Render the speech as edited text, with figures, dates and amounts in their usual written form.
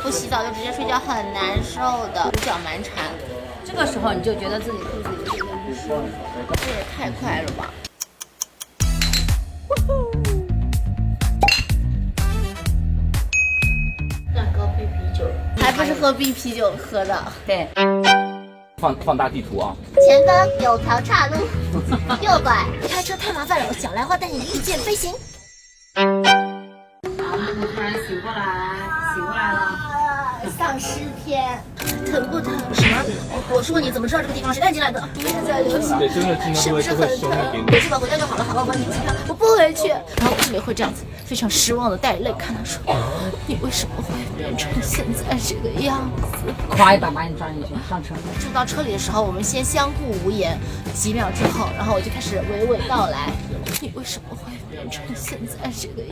不洗澡就直接睡觉很难受的，脚蛮馋。这个时候你就觉得自己肚子有点不舒服，这也太快了吧！蛋糕配啤酒，还不是喝冰啤酒喝的。对。放大地图啊！前方有条岔路，右拐。开车太麻烦了，小兰花带你御剑飞行。我突然醒过来了。丧尸片，疼不疼？什么？我说你怎么知道这个地方谁带进来的？你们在游戏，对，真的经常是不是很疼？回去吧，回家就好了。好吧，我帮你机票，我不回去。然后我心里会这样子，非常失望的带泪看他说：“你为什么会变成现在这个样子？”夸一把把你抓进去，上车。住到车里的时候，我们先相顾无言，几秒之后，然后我就开始娓娓道来：“你为什么会变成现在这个